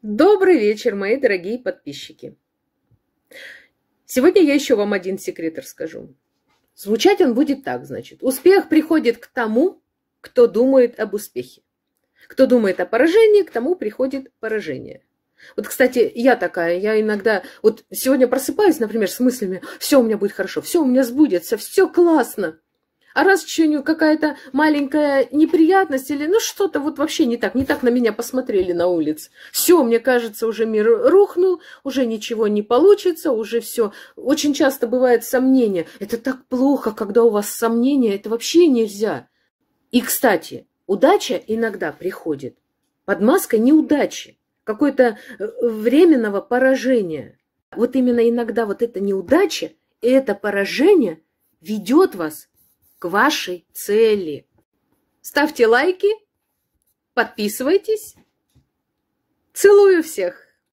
Добрый вечер, мои дорогие подписчики. Сегодня я еще вам один секрет расскажу. Звучать он будет так, значит. Успех приходит к тому, кто думает об успехе. Кто думает о поражении, к тому приходит поражение. Вот, кстати, я такая, я иногда, вот сегодня просыпаюсь, например, с мыслями, все у меня будет хорошо, все у меня сбудется, все классно. А раз что-нибудь какая-то маленькая неприятность или ну что-то вот вообще не так на меня посмотрели на улице. Все, мне кажется, уже мир рухнул, уже ничего не получится, уже все. Очень часто бывает сомнение. Это так плохо, когда у вас сомнения, это вообще нельзя. И, кстати, удача иногда приходит под маской неудачи, какое-то временного поражения. Вот именно иногда вот эта неудача и это поражение ведет вас к вашей цели. Ставьте лайки, подписывайтесь. Целую всех!